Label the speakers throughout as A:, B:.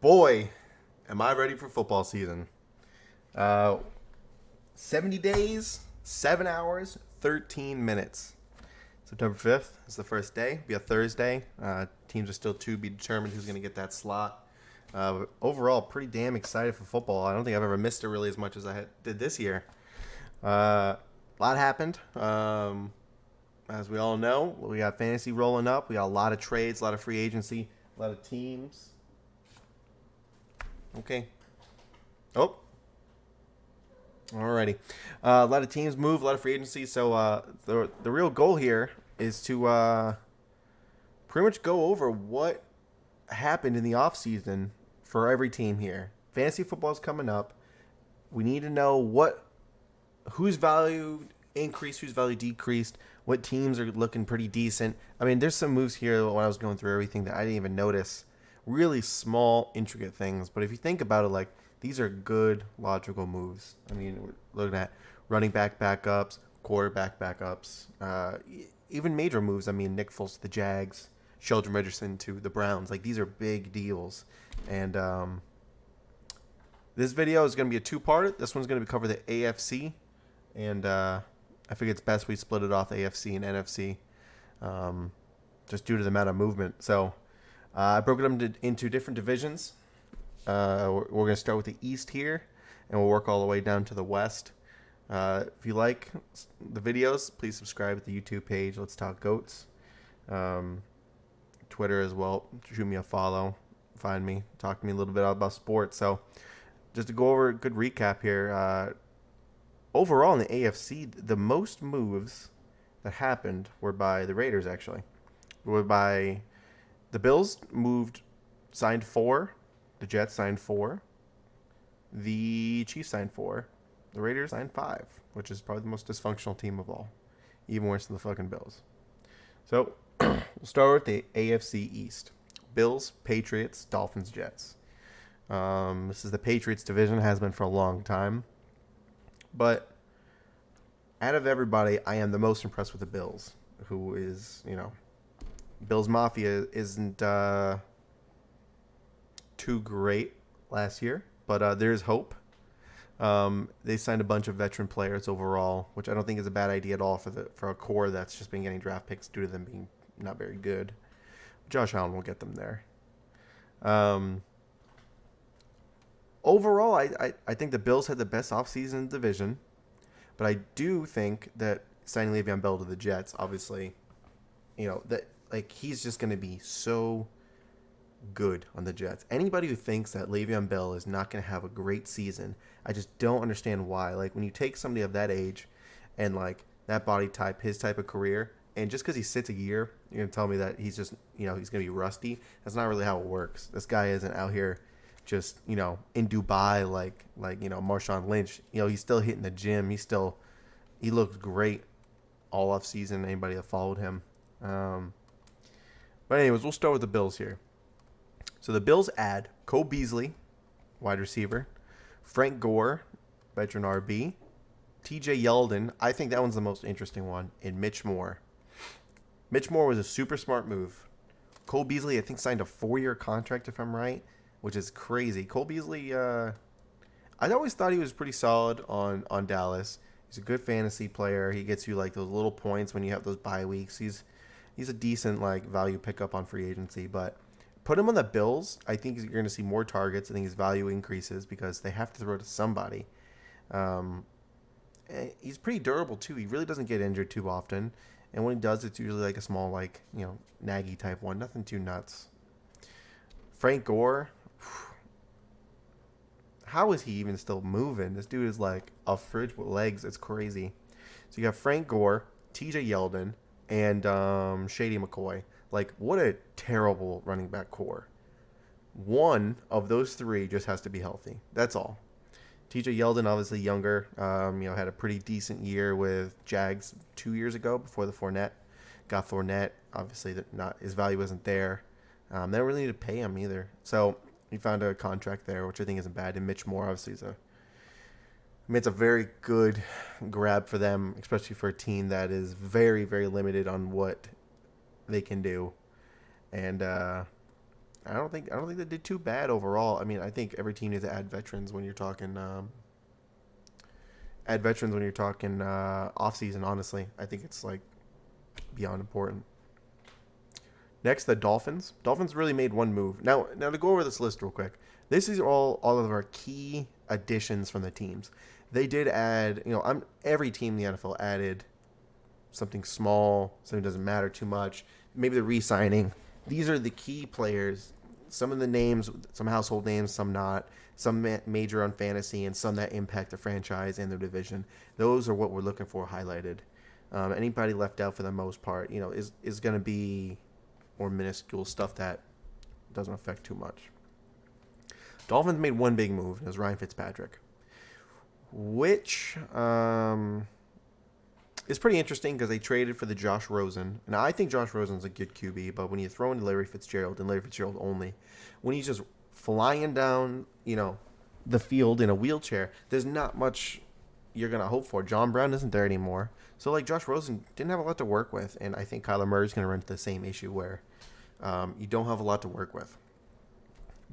A: Boy, am I ready for football season. Uh, 70 days, 7 hours, 13 minutes. September 5th is the first day. It'll be a Thursday. Teams are still to be determined who's going to get that slot. But overall, pretty damn excited for football. I don't think I've ever missed it really as much as did this year. A lot happened. As we all know, we got fantasy rolling up. We got a lot of trades, a lot of free agency, a lot of teams. Okay. Oh. Alrighty. A lot of teams move, a lot of free agency. So the real goal here is to pretty much go over what happened in the offseason for every team here. Fantasy football is coming up. We need to know whose value increased, whose value decreased, what teams are looking pretty decent. I mean, there's some moves here when I was going through everything that I didn't even notice. Really small, intricate things. But if you think about it, like, these are good, logical moves. I mean, we're looking at running back backups, quarterback backups, even major moves. I mean, Nick Foles to the Jags, Sheldon Richardson to the Browns. Like, these are big deals. And this video is going to be a two-part. This one's going to cover the AFC. And I figure it's best we split it off AFC and NFC just due to the amount of movement. So I broke it into different divisions. We're going to start with the East here, and we'll work all the way down to the West. If you like the videos, please subscribe to the YouTube page. Let's Talk Goats. Twitter as well. Shoot me a follow. Find me. Talk to me a little bit about sports. So just to go over a good recap here. Overall in the AFC, the most moves that happened were by the Raiders, actually. The Bills signed 4. The Jets signed 4. The Chiefs signed 4. The Raiders signed 5, which is probably the most dysfunctional team of all. Even worse than the fucking Bills. So, we'll start with the AFC East. Bills, Patriots, Dolphins, Jets. This is the Patriots division. Has been for a long time. But out of everybody, I am the most impressed with the Bills, who is, Bills Mafia isn't too great last year, but there's hope. They signed a bunch of veteran players overall, which I don't think is a bad idea at all for a core that's just been getting draft picks due to them being not very good. Josh Allen will get them there. Overall, I think the Bills had the best offseason in the division, but I do think that signing Le'Veon Bell to the Jets, obviously, that he's just going to be so good on the Jets. Anybody who thinks that Le'Veon Bell is not going to have a great season, I just don't understand why. Like, when you take somebody of that age and that body type, his type of career, and just because he sits a year, you're going to tell me that he's just, he's going to be rusty. That's not really how it works. This guy isn't out here just, in Dubai like Marshawn Lynch. He's still hitting the gym. He looks great all off season. Anybody that followed him. But anyways, we'll start with the Bills here. So the Bills add Cole Beasley, wide receiver, Frank Gore, veteran RB, TJ Yeldon. I think that one's the most interesting one, and Mitch Moore. Mitch Moore was a super smart move. Cole Beasley, I think, signed a 4-year contract, if I'm right, which is crazy. Cole Beasley, I always thought he was pretty solid on Dallas. He's a good fantasy player. He gets you those little points when you have those bye weeks. He's a decent value pickup on free agency, but put him on the Bills. I think you're going to see more targets. I think his value increases because they have to throw to somebody. He's pretty durable too. He really doesn't get injured too often, and when he does, it's usually a small Nagy type one. Nothing too nuts. Frank Gore. How is he even still moving? This dude is like a fridge with legs. It's crazy. So you got Frank Gore, TJ Yeldon, and Shady McCoy. What a terrible running back core. One of those 3 just has to be healthy. That's all. TJ Yeldon, obviously younger, had a pretty decent year with Jags 2 years ago before the Fournette. Got Fournette. Obviously, his value wasn't there. They don't really need to pay him either. So he found a contract there, which I think isn't bad. And Mitch Moore, obviously, it's a very good grab for them, especially for a team that is very, very limited on what they can do. And I don't think they did too bad overall. I mean, I think every team needs to add veterans when you're talking off season. Honestly, I think it's like beyond important. Next, the Dolphins. Dolphins really made one move. Now to go over this list real quick. This is all of our key additions from the teams. They did add, every team in the NFL added something small, something that doesn't matter too much. Maybe they're re-signing. These are the key players. Some of the names, some household names, some not. Some major on fantasy, and some that impact the franchise and the division. Those are what we're looking for highlighted. Anybody left out for the most part, is going to be more minuscule stuff that doesn't affect too much. Dolphins made one big move. It was Ryan Fitzpatrick, which is pretty interesting because they traded for the Josh Rosen. Now, I think Josh Rosen's a good QB, but when you throw in Larry Fitzgerald and Larry Fitzgerald only, when he's just flying down, the field in a wheelchair, there's not much you're going to hope for. John Brown isn't there anymore. So, Josh Rosen didn't have a lot to work with, and I think Kyler Murray's going to run into the same issue where you don't have a lot to work with.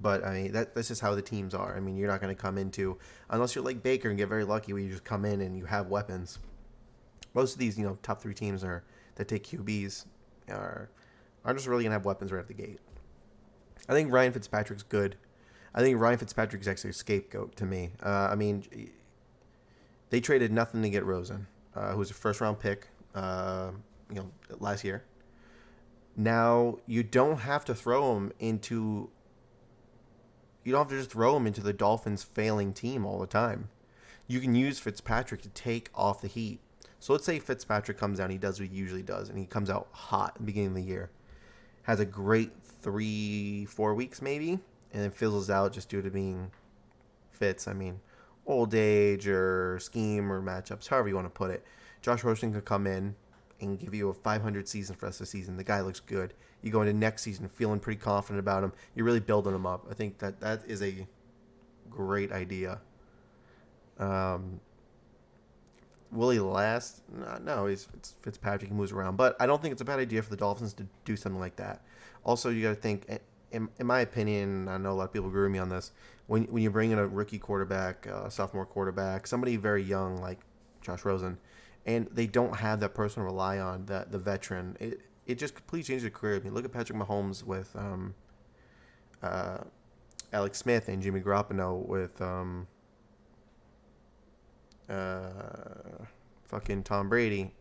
A: But, I mean, that's just how the teams are. I mean, you're not going to come into, unless you're like Baker and get very lucky where you just come in and you have weapons. Most of these, top 3 teams that take QBs are just really going to have weapons right at the gate. I think Ryan Fitzpatrick's good. I think Ryan Fitzpatrick's actually a scapegoat to me. I mean, they traded nothing to get Rosen, who was a first-round pick, last year. Now, you don't have to throw him into... You don't have to just throw him into the Dolphins' failing team all the time. You can use Fitzpatrick to take off the heat. So let's say Fitzpatrick comes down, he does what he usually does, and he comes out hot at the beginning of the year. Has a great 3-4 weeks maybe, and then fizzles out just due to being Fitz. I mean, old age or scheme or matchups, however you want to put it. Josh Rosen could come in and give you a 500 season for the rest of the season. The guy looks good. You go into next season feeling pretty confident about him. You're really building him up. I think that is a great idea. Will he last? No, it's Fitzpatrick. He moves around. But I don't think it's a bad idea for the Dolphins to do something like that. Also, you got to think, in my opinion, I know a lot of people agree with me on this, when you bring in a rookie quarterback, sophomore quarterback, somebody very young like Josh Rosen, and they don't have that person to rely on, the veteran, it just completely changes their career. I mean, look at Patrick Mahomes with Alex Smith and Jimmy Garoppolo with fucking Tom Brady.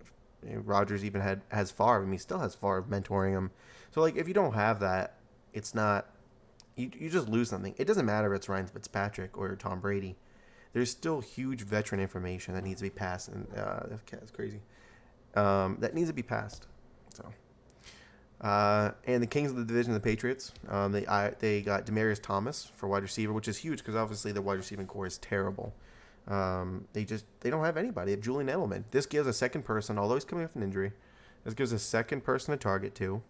A: Rodgers even has Favre. I mean, he still has Favre mentoring him. So, if you don't have that, it's not... You just lose something. It doesn't matter if it's Ryan Fitzpatrick or Tom Brady. There's still huge veteran information that needs to be passed. And that cat's crazy. That needs to be passed. So... and the kings of the division, the Patriots, they got Demaryius Thomas for wide receiver, which is huge because obviously the wide receiving core is terrible. They don't have anybody. They have Julian Edelman. This gives a second person, although he's coming off an injury, this gives a second person to target to.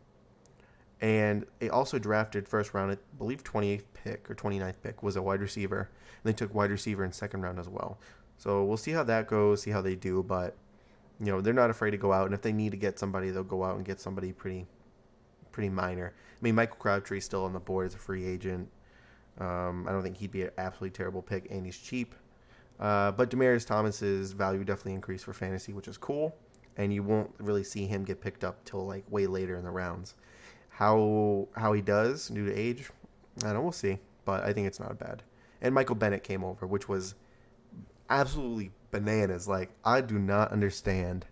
A: And they also drafted first round, I believe 28th pick or 29th pick was a wide receiver. And they took wide receiver in second round as well. So we'll see how that goes, see how they do. But, they're not afraid to go out. And if they need to get somebody, they'll go out and get somebody pretty minor. I mean, Michael Crabtree's still on the board as a free agent. I don't think he'd be an absolutely terrible pick, and he's cheap. But Demaryius Thomas's value definitely increased for fantasy, which is cool. And you won't really see him get picked up till way later in the rounds. How he does due to age, I don't know, we'll see. But I think it's not bad. And Michael Bennett came over, which was absolutely bananas. I do not understand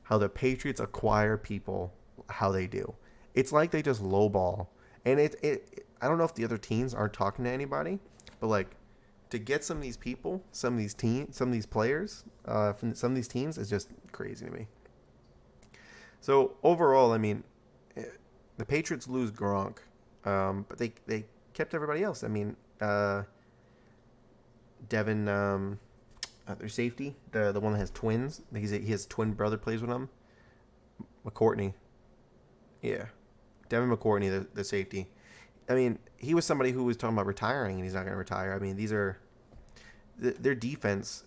A: how the Patriots acquire people how they do. It's like they just lowball. And I don't know if the other teams aren't talking to anybody, but to get some of these people, some of these players, from some of these teams is just crazy to me. So overall, I mean, the Patriots lose Gronk, but they kept everybody else. I mean, Devin, their safety, the one that has twins, he has twin brother plays with him, McCourtney. Yeah, Devin McCourtney, the safety. I mean, he was somebody who was talking about retiring, and he's not going to retire. I mean, their defense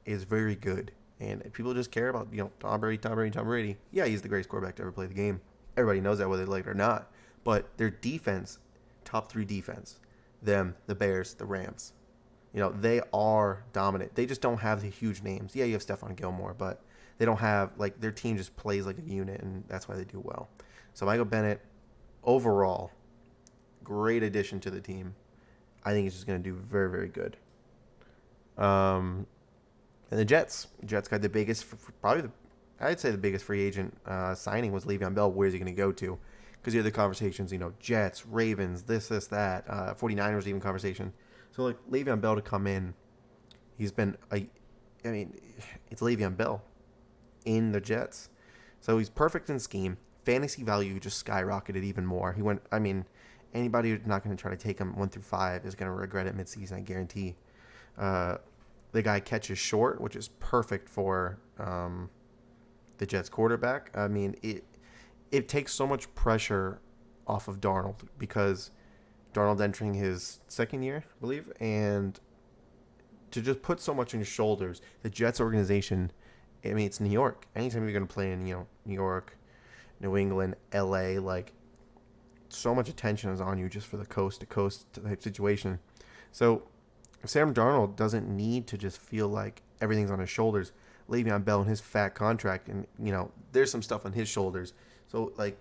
A: is very good, and people just care about, Tom Brady. Yeah, he's the greatest quarterback to ever play the game. Everybody knows that, whether they like it or not. But their defense, top 3 defense. Them, the Bears, the Rams. They are dominant. They just don't have the huge names. Yeah, you have Stephon Gilmore, but they don't have, like, their team just plays like a unit, and that's why they do well. So Michael Bennett, overall, great addition to the team. I think he's just going to do very, very good. And the Jets. Jets got the biggest, I'd say the biggest free agent signing was Le'Veon Bell. Where's he going to go to? Because you had the conversations, Jets, Ravens, this, that. 49ers even conversation. So, like, Le'Veon Bell to come in, it's Le'Veon Bell in the Jets. So he's perfect in scheme. Fantasy value just skyrocketed even more. Anybody who's not going to try to take him 1 through 5 is going to regret it midseason, I guarantee. The guy catches short, which is perfect for the Jets quarterback. It takes so much pressure off of Darnold because Darnold entering his second year, I believe, and to just put so much on your shoulders, the Jets organization, it's New York. Anytime you're going to play in, New York, New England, LA, like, so much attention is on you just for the coast-to-coast type situation. So Sam Darnold doesn't need to just feel like everything's on his shoulders. Le'Veon Bell and his fat contract, and, there's some stuff on his shoulders. So, like,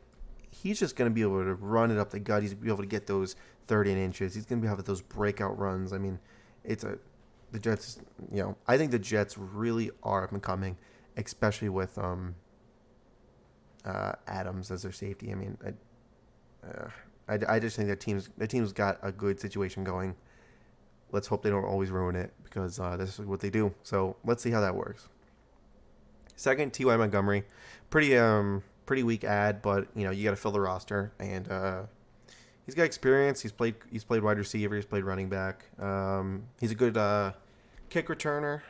A: he's just going to be able to run it up the gut. He's going to be able to get those 13 inches. He's going to have those breakout runs. The Jets, I think the Jets really are up and coming, especially with Adams as their safety. I just think their team's got a good situation going. Let's hope they don't always ruin it because this is what they do. So let's see how that works. Second, T.Y. Montgomery, pretty weak ad, but you got to fill the roster, and he's got experience. He's played wide receiver. He's played running back. He's a good kick returner.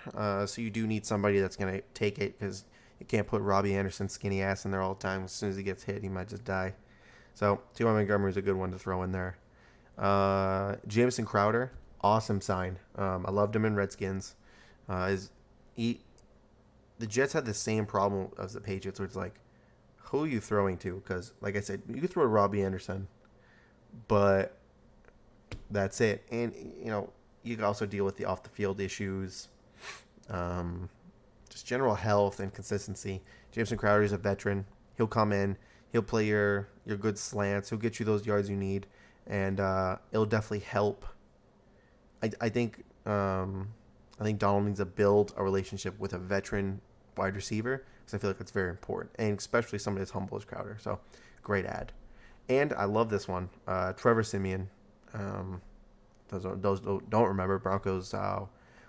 A: So you do need somebody that's gonna take it because you can't put Robbie Anderson's skinny ass in there all the time. As soon as he gets hit, he might just die. So T.Y. Montgomery is a good one to throw in there. Jamison Crowder, awesome sign. I loved him in Redskins. The Jets had the same problem as the Patriots, where it's like, who are you throwing to? Because, like I said, you could throw to Robbie Anderson, but that's it. And, you can also deal with the off-the-field issues, just general health and consistency. Jamison Crowder is a veteran. He'll come in. He'll play your good slants. He'll get you those yards you need, and it'll definitely help. I think Donald needs to build a relationship with a veteran wide receiver because I feel like that's very important, and especially somebody as humble as Crowder. So, great ad. And I love this one. Trevor Siemian. Those don't remember, Broncos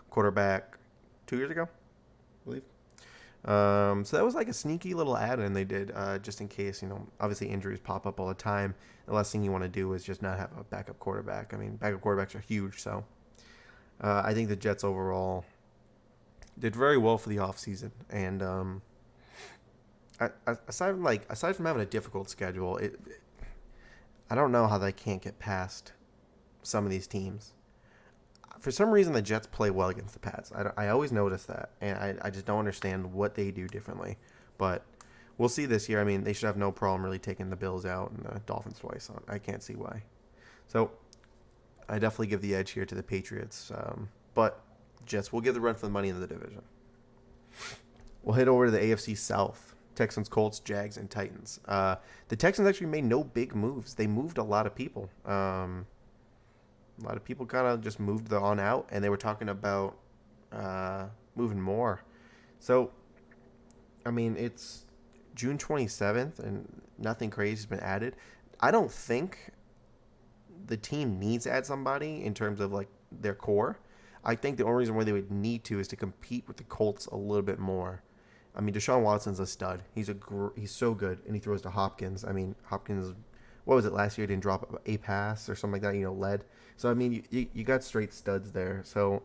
A: quarterback 2 years ago, I believe. So that was like a sneaky little ad, and they did just in case, obviously injuries pop up all the time. The last thing you want to do is just not have a backup quarterback. Backup quarterbacks are huge, so I think the Jets overall did very well for the offseason. And aside from having a difficult schedule, I don't know how they can't get past some of these teams. For some reason, the Jets play well against the Pats. I always notice that, and I just don't understand what they do differently. But we'll see this year. They should have no problem really taking the Bills out and the Dolphins twice. I can't see why. So I definitely give the edge here to the Patriots. But Jets will give the run for the money in the division. We'll head over to the AFC South. Texans, Colts, Jags, and Titans. The Texans actually made no big moves. They moved a lot of people. A lot of people kind of just moved on out, and they were talking about moving more. So, it's June 27th, and nothing crazy has been added. I don't think the team needs to add somebody in terms of, like, their core. I think the only reason why they would need to is to compete with the Colts a little bit more. Deshaun Watson's a stud. He's so good, and he throws to Hopkins. Hopkins, what was it, last year? Didn't drop a pass or something like that, led. So, you got straight studs there. So,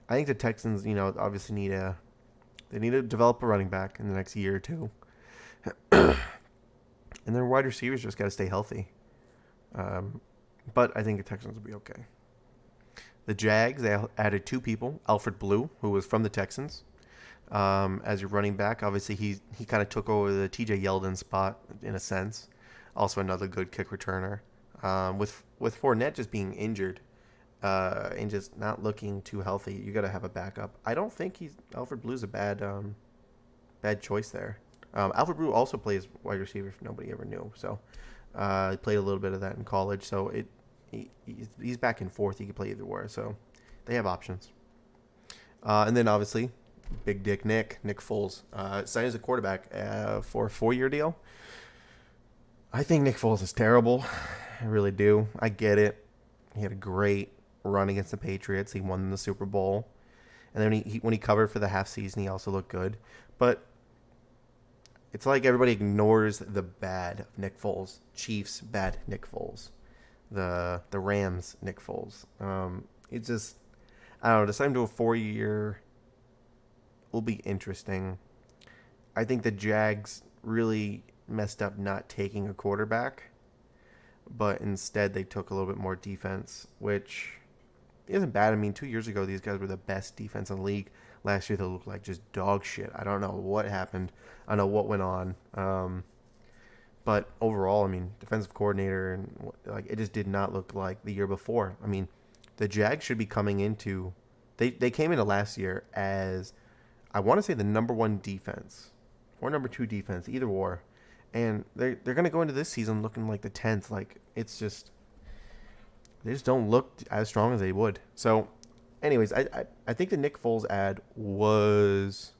A: I think the Texans, obviously need to develop a running back in the next year or two. And their wide receivers just got to stay healthy. But I think the Texans will be okay. The Jags, they added 2 people. Alfred Blue, who was from the Texans, as your running back. Obviously, he kind of took over the TJ Yeldon spot in a sense. Also another good kick returner. With Fournette just being injured and just not looking too healthy, you got to have a backup. I don't think Alfred Blue's a bad choice there. Alfred Blue also plays wide receiver if nobody ever knew. So he played a little bit of that in college. So he's back and forth. He can play either way. So they have options. And then obviously, Big Dick Nick Foles, signed as a quarterback for a 4-year deal. I think Nick Foles is terrible. I really do. I get it. He had a great run against the Patriots. He won the Super Bowl. And then when he covered for the half season, he also looked good. But it's like everybody ignores the bad of Nick Foles. Chiefs, bad Nick Foles. The Rams, Nick Foles. It just, I don't know, to sign him to a 4-year will be interesting. I think the Jags really messed up not taking a quarterback, but instead they took a little bit more defense, which isn't bad. I mean, 2 years ago, these guys were the best defense in the league. Last year, they looked like just dog shit. I don't know what happened. I don't know what went on. But overall, I mean, defensive coordinator, and like it just did not look like the year before. I mean, the Jags should be coming into they came into last year as, I want to say, the number 1 defense or number 2 defense, either or. And they're going to go into this season looking like the 10th. Like, it's just, they just don't look as strong as they would. So, anyways, I think the Nick Foles ad was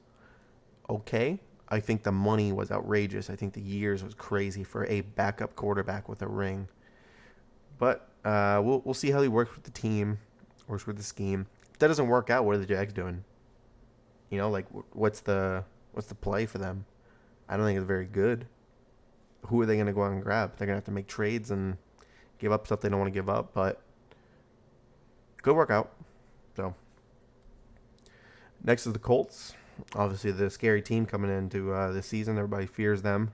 A: okay. I think the money was outrageous. I think the years was crazy for a backup quarterback with a ring. But we'll see how he works with the team, works with the scheme. If that doesn't work out, what are the Jags doing? You know, like, what's the play for them? I don't think it's very good. Who are they going to go out and grab? They're going to have to make trades and give up stuff they don't want to give up, but good workout. So, next is the Colts. Obviously, the scary team coming into this season. Everybody fears them.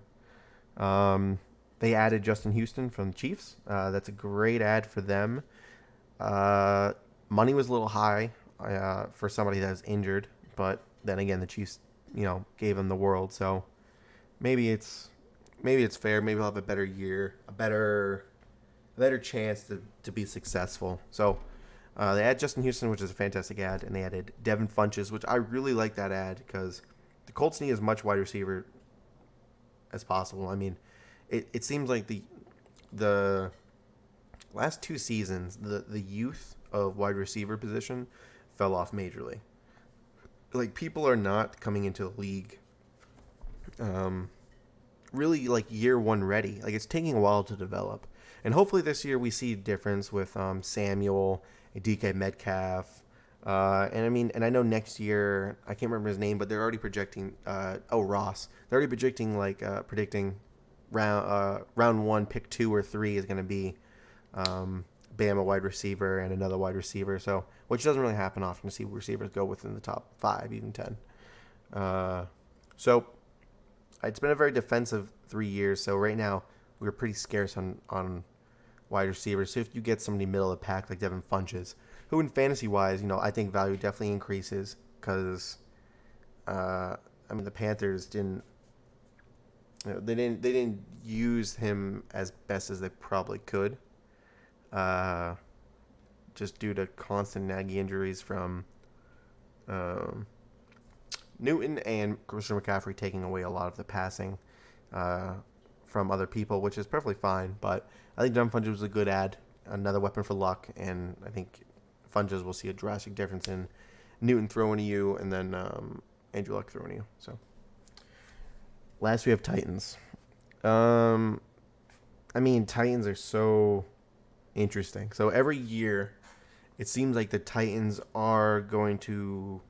A: They added Justin Houston from the Chiefs. That's a great ad for them. Money was a little high for somebody that was injured, but then again, the Chiefs, gave him the world. So maybe it's fair. Maybe he'll have a better year, a better chance to be successful. So they added Justin Houston, which is a fantastic ad, and they added Devin Funchess, which I really like that ad because the Colts need as much wide receiver as possible. I mean, it seems like the last 2 seasons, the youth of wide receiver position fell off majorly. Like, people are not coming into the league really like year 1 ready. Like, it's taking a while to develop. And hopefully this year we see a difference with Samuel and DK Metcalf. And I know next year, I can't remember his name, but they're already projecting Ross. They're already predicting round 1, pick 2 or 3 is going to be Bama wide receiver and another wide receiver. So, which doesn't really happen often to see receivers go within the top 5, even 10. So it's been a very defensive 3 years. So right now we're pretty scarce on wide receivers. So if you get somebody middle of the pack like Devin Funchess, who in fantasy wise, I think value definitely increases because the Panthers didn't use him as best as they probably could. Just due to constant nagging injuries from Newton and Christian McCaffrey taking away a lot of the passing from other people, which is perfectly fine. But I think Devin Funchess was a good ad, another weapon for Luck, and I think Funchess will see a drastic difference in Newton throwing to you and then Andrew Luck throwing to you. So, last we have Titans. Titans are so interesting. So every year, it seems like the Titans are going to,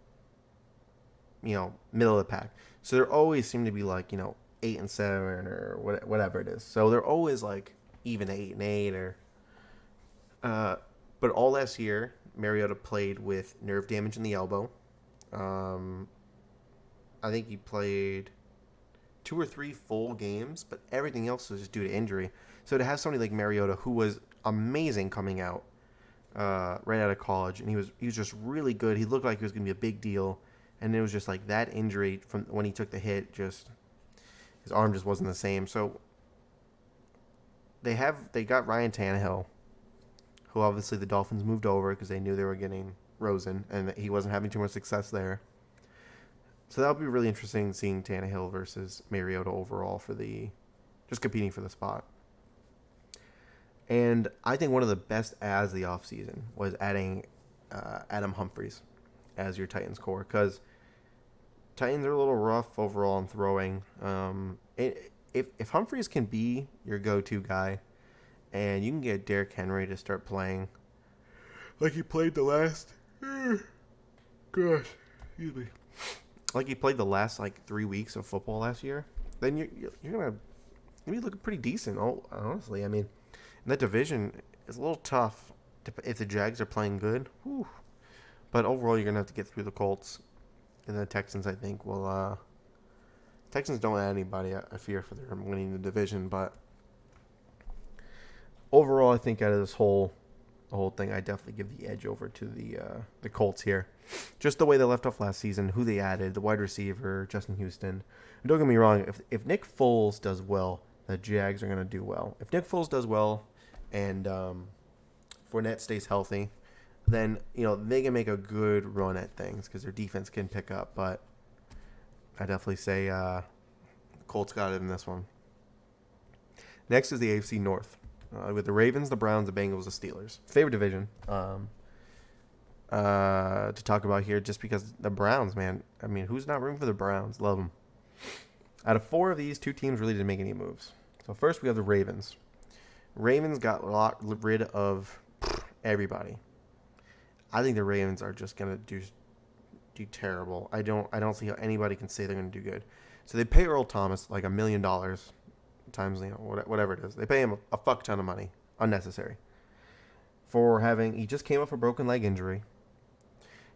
A: middle of the pack. So they always seem to be like, 8-7 or whatever it is. So they're always like even 8-8 or. But all last year, Mariota played with nerve damage in the elbow. I think he played 2 or 3 full games, but everything else was just due to injury. So to have somebody like Mariota, who was amazing coming out right out of college, and he was just really good. He looked like he was going to be a big deal, and it was just like that injury from when he took the hit, just his arm just wasn't the same. So they got Ryan Tannehill, who obviously the Dolphins moved over because they knew they were getting Rosen and that he wasn't having too much success there. So that'll be really interesting seeing Tannehill versus Mariota overall for just competing for the spot. And I think one of the best adds of the offseason was adding Adam Humphries as your Titans core, because Titans are a little rough overall in throwing. If Humphries can be your go-to guy, and you can get Derrick Henry to start playing like he played the last, gosh, excuse me, like he played the last 3 weeks of football last year, then you're gonna be looking pretty decent. Honestly, I mean, in that division, it's a little tough if the Jags are playing good. Whew. But overall, you're going to have to get through the Colts. And the Texans, I think, will... Texans don't add anybody, I fear, for their winning the division. But overall, I think out of this whole thing, I definitely give the edge over to the Colts here. Just the way they left off last season, who they added, the wide receiver, Justin Houston. And don't get me wrong, if Nick Foles does well, the Jags are going to do well. If Nick Foles does well and Fournette stays healthy, then they can make a good run at things because their defense can pick up. But I definitely say Colts got it in this one. Next is the AFC North with the Ravens, the Browns, the Bengals, the Steelers. Favorite division to talk about here, just because the Browns, man. I mean, who's not rooting for the Browns? Love them. Out of 4 of these, 2 teams really didn't make any moves. So first we have the Ravens. Ravens got rid of everybody. I think the Ravens are just gonna do terrible. I don't see how anybody can say they're gonna do good. So they pay Earl Thomas like $1 million times whatever it is. They pay him a fuck ton of money, unnecessary, for he just came off a broken leg injury.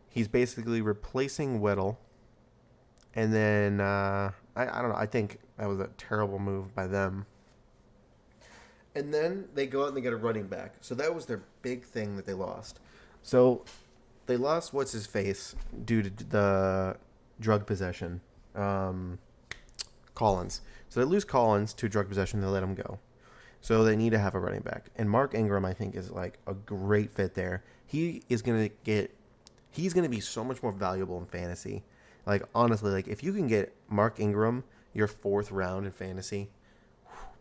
A: He's basically replacing Weddle, and then I don't know. I think that was a terrible move by them. And then they go out and they get a running back. So that was their big thing that they lost. So they lost what's-his-face due to the drug possession, Collins. So they lose Collins to drug possession. They let him go. So they need to have a running back. And Mark Ingram, I think, is like a great fit there. He's going to be so much more valuable in fantasy. Like, honestly, if you can get Mark Ingram your 4th round in fantasy,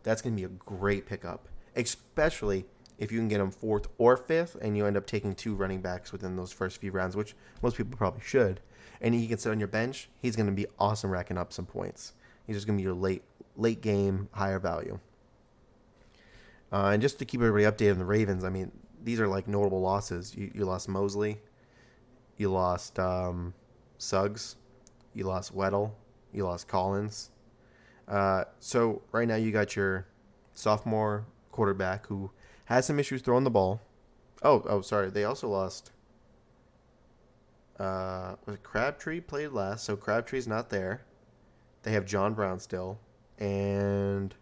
A: that's going to be a great pickup, especially if you can get him 4th or 5th and you end up taking 2 running backs within those first few rounds, which most people probably should. And he can sit on your bench. He's going to be awesome racking up some points. He's just going to be your late game, higher value. And just to keep everybody updated on the Ravens, I mean, these are notable losses. You lost Mosley. You lost Suggs. You lost Weddle. You lost Collins. So right now you got your sophomore quarterback who has some issues throwing the ball. Oh, sorry. They also lost. Was it Crabtree played last? So Crabtree's not there. They have John Brown still, and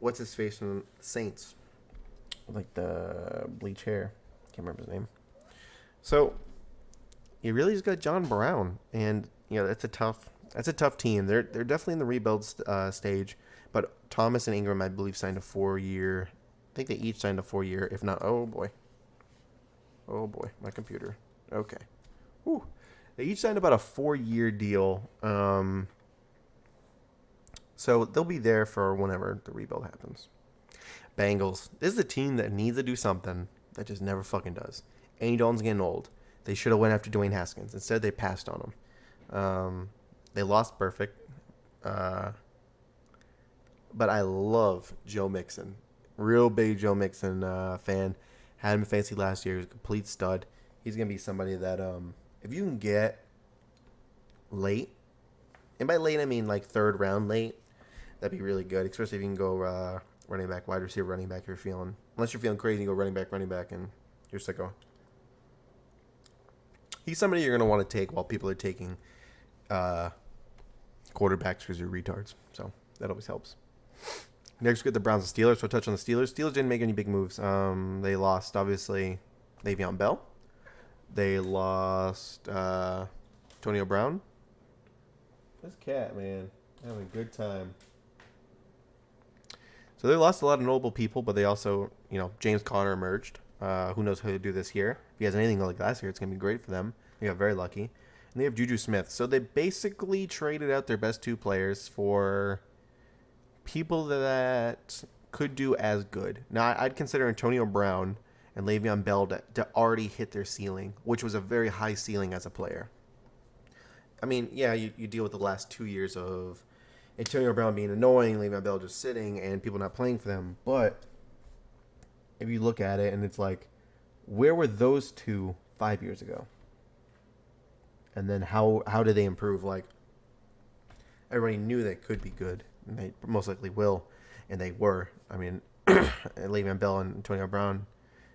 A: what's his face from the Saints? The bleach hair. Can't remember his name. So you really just got John Brown, and that's a tough team. They're definitely in the rebuild stage, but Thomas and Ingram, I believe, signed a 4-year. I think they each signed a 4-year, if not. Oh boy, my computer. Okay, whew. They each signed about a 4-year deal. So they'll be there for whenever the rebuild happens. Bengals. This is a team that needs to do something that just never fucking does. Andy Dalton's getting old. They should have went after Dwayne Haskins. Instead, they passed on him. They lost Perfect. But I love Joe Mixon. Real big Joe Mixon fan. Had him in fantasy last year. He was a complete stud. He's going to be somebody that if you can get late, and by late I mean 3rd round late, that'd be really good, especially if you can go running back, wide receiver, running back. Unless you're feeling crazy, you go running back, and you're sicko. He's somebody you're going to want to take while people are taking quarterbacks because you're retards. So that always helps. Next, we get the Browns and Steelers. So I'll touch on the Steelers. Steelers didn't make any big moves. They lost, obviously, Le'Veon Bell. They lost Antonio Brown. This cat, man, having a good time. So they lost a lot of notable people, but they also, James Conner emerged. Who knows how to do this year? If he has anything like last year, it's going to be great for them. They got very lucky. And they have Juju Smith. So they basically traded out their best two players for people that could do as good. Now, I'd consider Antonio Brown and Le'Veon Bell to already hit their ceiling, which was a very high ceiling as a player. I mean, yeah, you deal with the last 2 years of Antonio Brown being annoying, Le'Veon Bell just sitting, and people not playing for them. But if you look at it, and it's like, where were those two 5 years ago? And then how did they improve? Like, everybody knew they could be good, and they most likely will, and they were. I mean, Le'Veon Bell and Antonio Brown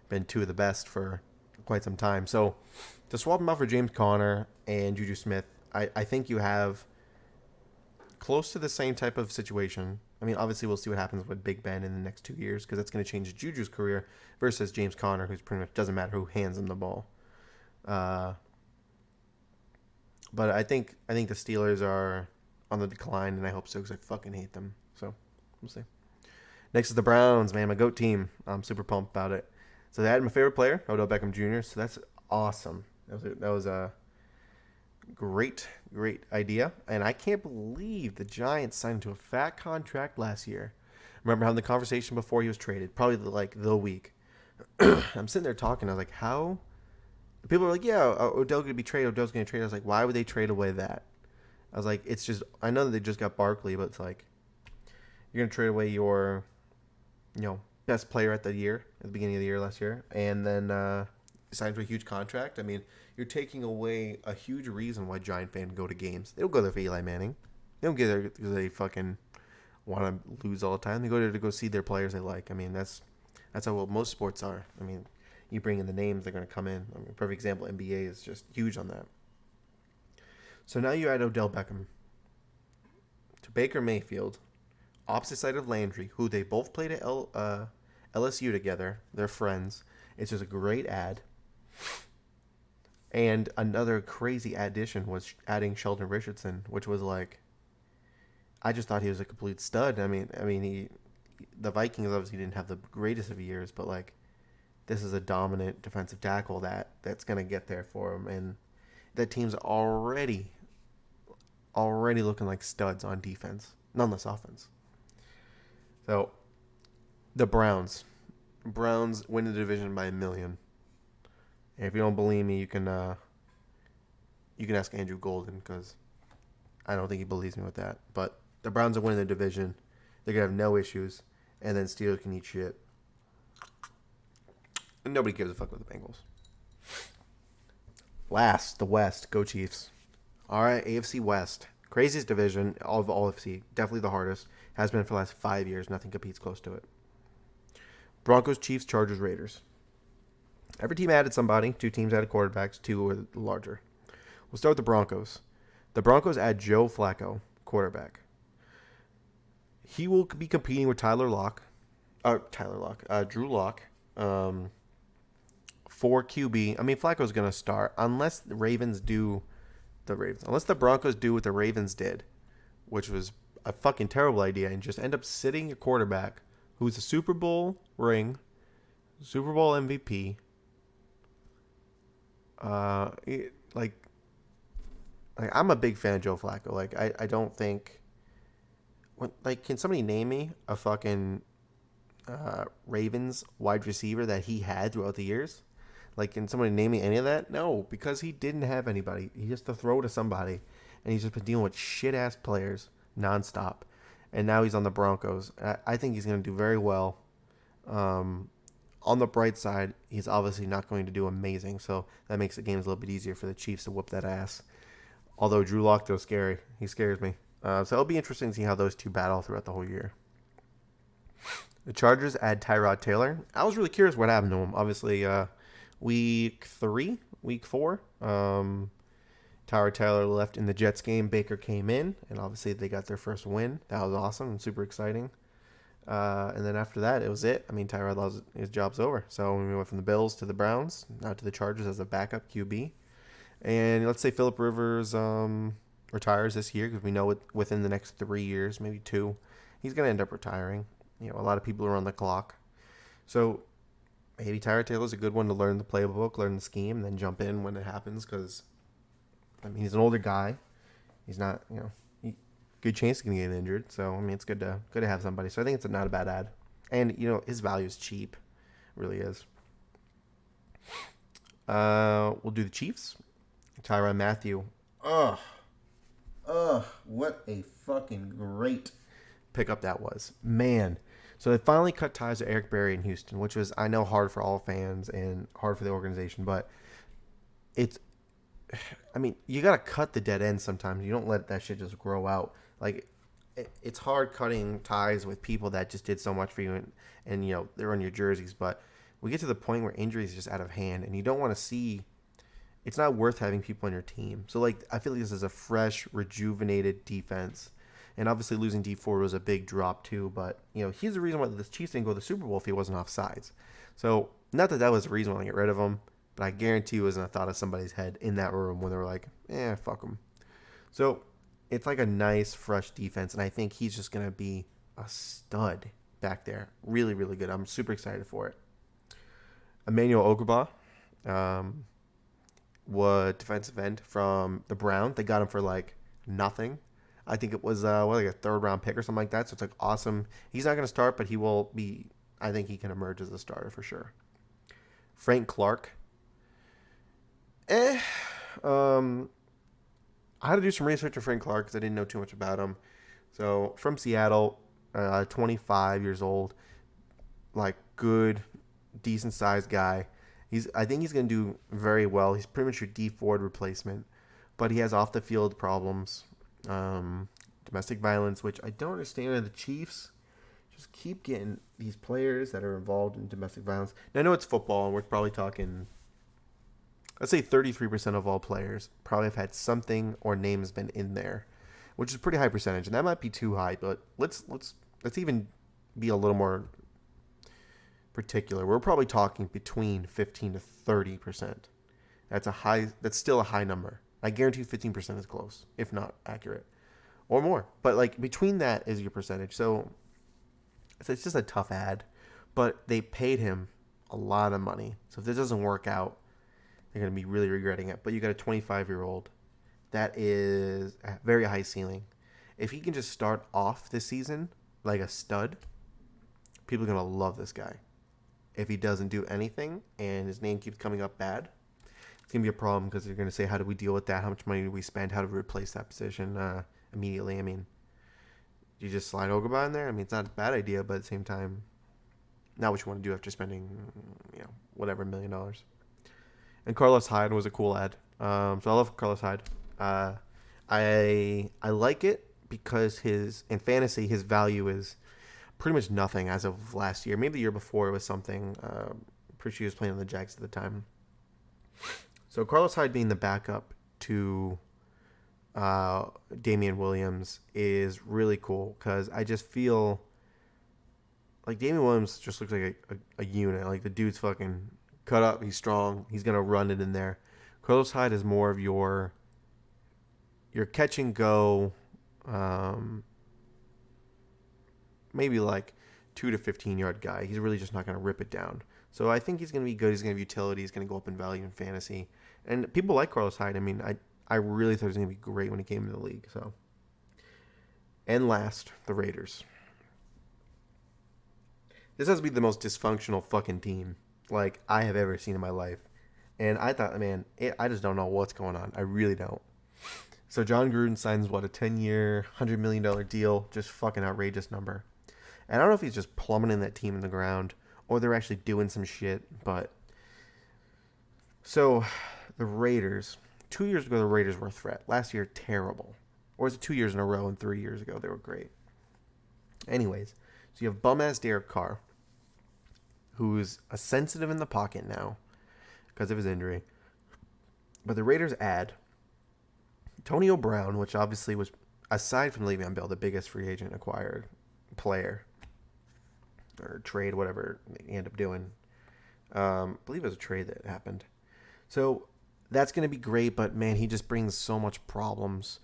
A: been two of the best for quite some time. So to swap them out for James Conner and Juju Smith, I think you have close to the same type of situation. I mean, obviously, we'll see what happens with Big Ben in the next 2 years because that's going to change Juju's career versus James Conner, who's pretty much doesn't matter who hands him the ball. But I think the Steelers are on the decline, and I hope so because I fucking hate them. So we'll see. Next is the Browns, man, my GOAT team. I'm super pumped about it. So they added my favorite player, Odell Beckham Jr. So that's awesome. That was a great idea. And I can't believe the Giants signed to a fat contract last year. I remember having the conversation before he was traded, probably the week. I'm sitting there talking. I was like, how? People are like, yeah, Odell's going to be traded. Odell's going to trade. I was like, why would they trade away that? I was like, it's just, I know that they just got Barkley, but it's like, you're going to trade away your, best player at the beginning of the year last year, and then signed for a huge contract. I mean, you're taking away a huge reason why Giant fans go to games. They don't go there for Eli Manning. They don't get there because they fucking want to lose all the time. They go there to go see their players they like. I mean, that's how most sports are. I mean, you bring in the names, they're going to come in. I mean, perfect example, NBA is just huge on that. So now you add Odell Beckham to Baker Mayfield, opposite side of Landry, who they both played at LSU together. They're friends. It's just a great ad. And another crazy addition was adding Sheldon Richardson, which was like, I just thought he was a complete stud. I mean, the Vikings obviously didn't have the greatest of years, but like, this is a dominant defensive tackle that's gonna get there for him, and that team's already looking like studs on defense, nonetheless offense. So, the Browns win the division by 1 million. And if you don't believe me, you can ask Andrew Golden because I don't think he believes me with that. But the Browns are winning the division. They're gonna have no issues, and then Steelers can eat shit. And nobody gives a fuck with the Bengals. Last, the West. Go Chiefs. All right, AFC West. Craziest division of all AFC. Definitely the hardest. Has been for the last 5 years. Nothing competes close to it. Broncos, Chiefs, Chargers, Raiders. Every team added somebody. 2 teams added quarterbacks. 2 were larger. We'll start with the Broncos. The Broncos add Joe Flacco, quarterback. He will be competing with Drew Lock. For QB. I mean, Flacco's going to start unless the Broncos do what the Ravens did, which was a fucking terrible idea, and just end up sitting your quarterback who's a Super Bowl ring, Super Bowl MVP. I'm a big fan of Joe Flacco. Like, I don't think, can somebody name me a fucking Ravens wide receiver that he had throughout the years? Like, can somebody name me any of that? No, because he didn't have anybody. He just to throw to somebody, and he's just been dealing with shit-ass players nonstop. And now he's on the Broncos. I think he's going to do very well. On the bright side, he's obviously not going to do amazing, so that makes the games a little bit easier for the Chiefs to whoop that ass. Although Drew Lock, though, scary. He scares me. So it'll be interesting to see how those two battle throughout the whole year. The Chargers add Tyrod Taylor. I was really curious what happened to him. Obviously, week 4, Tyrod Taylor left in the Jets game. Baker came in, and obviously they got their first win. That was awesome and super exciting. And then after that, it was it. I mean, Tyrod lost his job's over. So we went from the Bills to the Browns, now to the Chargers as a backup QB. And let's say Phillip Rivers retires this year, because we know within the next 3 years, maybe 2, he's going to end up retiring. a lot of people are on the clock. So maybe Tyrod Taylor's a good one to learn the playbook, learn the scheme, and then jump in when it happens. Because he's an older guy. He's not, good chance he's gonna get injured. So it's good to have somebody. So I think it's not a bad ad, and his value is cheap, it really is. We'll do the Chiefs. Tyrann Mathieu. Ugh, what a fucking great pickup that was, man. So they finally cut ties to Eric Berry in Houston, which was, I know, hard for all fans and hard for the organization, but you got to cut the dead end sometimes. You don't let that shit just grow out. Like, it's hard cutting ties with people that just did so much for you and they're on your jerseys, but we get to the point where injuries are just out of hand and you don't want to see. It's not worth having people on your team. So, I feel like this is a fresh, rejuvenated defense. And obviously losing D Ford was a big drop too, but he's the reason why the Chiefs didn't go to the Super Bowl if he wasn't offsides. So not that was the reason why I get rid of him, but I guarantee it wasn't a thought of somebody's head in that room when they were like, fuck him. So it's like a nice, fresh defense, and I think he's just gonna be a stud back there. Really, really good. I'm super excited for it. Emmanuel Ogbah, was defensive end from the Browns. They got him for nothing. I think it was a third-round pick or something like that. So it's awesome. He's not going to start, but he will be. I think he can emerge as a starter for sure. Frank Clark. I had to do some research on Frank Clark because I didn't know too much about him. So from Seattle, 25 years old, good, decent-sized guy. I think he's going to do very well. He's pretty much your D Ford replacement, but he has off-the-field problems. Domestic violence, which I don't understand. The Chiefs just keep getting these players that are involved in domestic violence. Now, I know it's football, and we're probably talking, let's say 33% of all players probably have had something or name has been in there, which is a pretty high percentage, and that might be too high. But let's even be a little more particular. We're probably talking between 15 to 30%. That's still a high number. I guarantee 15% is close, if not accurate, or more. But between that is your percentage. So it's just a tough ad, but they paid him a lot of money. So if this doesn't work out, they're going to be really regretting it. But you got a 25-year-old that is a very high ceiling. If he can just start off this season like a stud, people are going to love this guy. If he doesn't do anything and his name keeps coming up bad, it's going to be a problem because they're going to say, how do we deal with that? How much money do we spend? How do we replace that position immediately? You just slide Ogbah in there? it's not a bad idea, but at the same time, not what you want to do after spending, whatever, $1 million. And Carlos Hyde was a cool ad. So I love Carlos Hyde. I like it because in fantasy, his value is pretty much nothing as of last year. Maybe the year before it was something. Pretty sure he was playing on the Jags at the time. So Carlos Hyde being the backup to Damian Williams is really cool because I just feel like Damian Williams just looks like a unit. The dude's fucking cut up. He's strong. He's going to run it in there. Carlos Hyde is more of your catch and go, maybe 2 to 15-yard guy. He's really just not going to rip it down. So I think he's going to be good. He's going to have utility. He's going to go up in value in fantasy. And people like Carlos Hyde. I really thought he was going to be great when he came into the league. So, and last, the Raiders. This has to be the most dysfunctional fucking team I have ever seen in my life. And I thought, I just don't know what's going on. I really don't. So John Gruden signs, a 10-year, $100 million deal. Just fucking outrageous number. And I don't know if he's just plummeting that team in the ground or they're actually doing some shit, but... So, the Raiders... 2 years ago, the Raiders were a threat. Last year, terrible. Or was it 2 years in a row and 3 years ago? They were great. Anyways, so you have bum-ass Derek Carr, who's a sensitive in the pocket now because of his injury. But the Raiders add Antonio Brown, which obviously was, aside from Le'Veon Bell, the biggest free agent acquired player or trade, whatever they end up doing. I believe it was a trade that happened. So that's going to be great, but man, he just brings so much problems.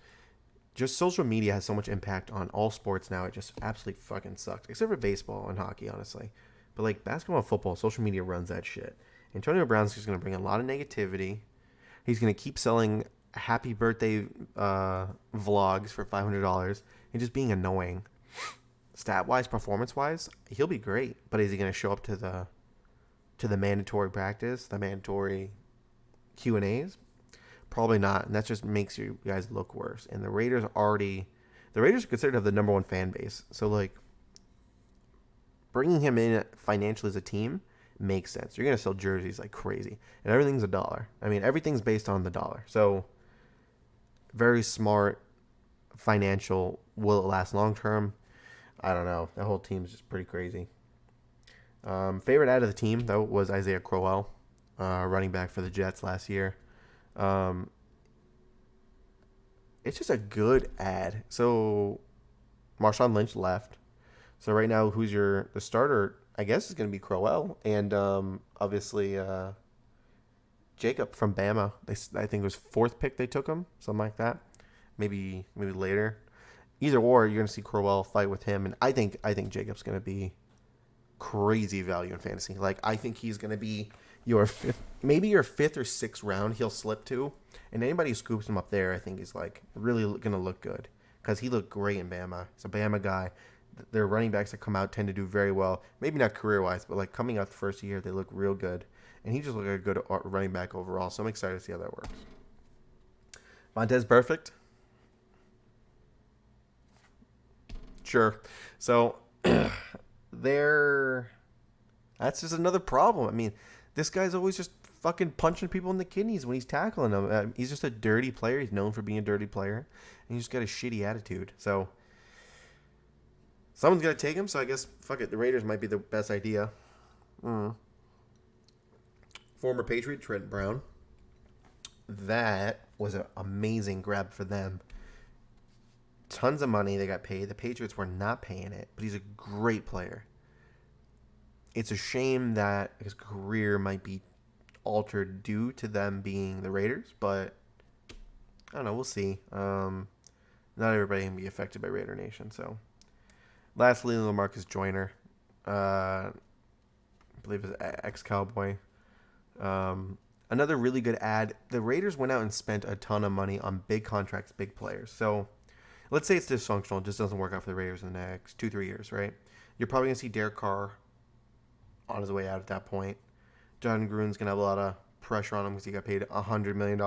A: just social media has so much impact on all sports now. It just absolutely fucking sucks, except for baseball and hockey, honestly. But like basketball and football, social media runs that shit. Antonio Brown's just going to bring a lot of negativity. He's going to keep selling happy birthday vlogs for $500 and just being annoying. Stat wise, performance wise, he'll be great. But is he going to show up to the mandatory practice, the mandatory Q&As? Probably not, and that just makes you guys look worse. And the Raiders are considered to have the number one fan base. So like bringing him in financially as a team makes sense. You're gonna sell jerseys like crazy, and everything's $1. I mean, everything's based on the dollar. So very smart financial. Will it last long term? I don't know. That whole team's just pretty crazy. Favorite out of the team though was Isaiah Crowell, running back for the Jets last year. It's just a good ad. So Marshawn Lynch left. So right now, the starter? I guess is going to be Crowell and obviously Jacob from Bama. I think it was 4th pick they took him, something like that. Maybe later. Either or, you're going to see Crowell fight with him, and I think Jacob's going to be crazy value in fantasy. Like I think he's going to be your 5th or 6th round. He'll slip to, and anybody who scoops him up there, I think is like really going to look good because he looked great in Bama. He's a Bama guy. Their running backs that come out tend to do very well. Maybe not career-wise, but like coming out the first year, they look real good. And he just looked like a good running back overall. So I'm excited to see how that works. Montez perfect? Sure. So that's just another problem. I mean, this guy's always just fucking punching people in the kidneys when he's tackling them. He's just a dirty player. He's known for being a dirty player. And he's just got a shitty attitude. So someone's got to take him, so I guess, fuck it, the Raiders might be the best idea. Former Patriot Trent Brown. That was an amazing grab for them. Tons of money they got paid. The Patriots were not paying it, but he's a great player. It's a shame that his career might be altered due to them being the Raiders, but I don't know, we'll see. Not everybody can be affected by Raider Nation, so... Lastly, Lamarcus Joyner, I believe is ex-Cowboy. Another really good ad. The Raiders went out and spent a ton of money on big contracts, big players. So let's say it's dysfunctional. It just doesn't work out for the Raiders in the next 2-3 years, right? You're probably going to see Derek Carr on his way out at that point. John Gruden's going to have a lot of pressure on him because he got paid $100 million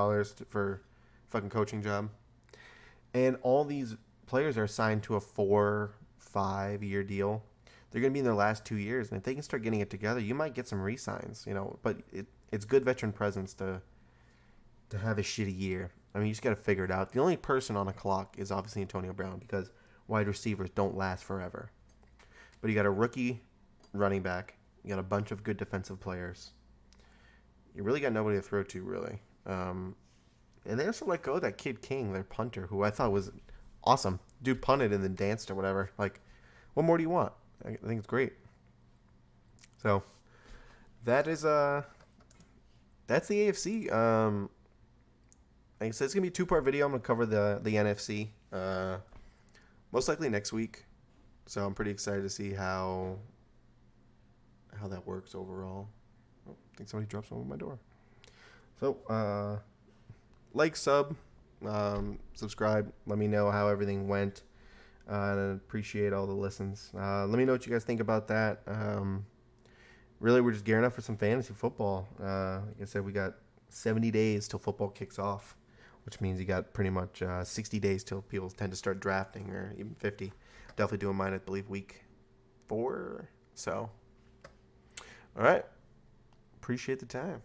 A: for a fucking coaching job. And all these players are signed to a 4-5-year deal. They're going to be in their last 2 years, and if they can start getting it together, you might get some re-signs, but it's good veteran presence to have a shitty year. I mean, you just got to figure it out. The only person on the clock is obviously Antonio Brown because wide receivers don't last forever. But you got a rookie running back. You got a bunch of good defensive players. You really got nobody to throw to, really. And they also let go of that kid King, their punter, who I thought was awesome. Dude punted and then danced or whatever. Like, what more do you want? I think it's great. So, that's the AFC. Like I said, it's going to be a 2-part video. I'm going to cover the NFC. Most likely next week. So, I'm pretty excited to see how that works overall. Oh, I think somebody dropped something at my door. So, like, subscribe. Let me know how everything went. And appreciate all the listens. Let me know what you guys think about that. Really, we're just gearing up for some fantasy football. Like I said, we got 70 days till football kicks off, which means you got pretty much 60 days till people tend to start drafting, or even 50. Definitely doing mine, I believe, week 4. So, all right. Appreciate the time.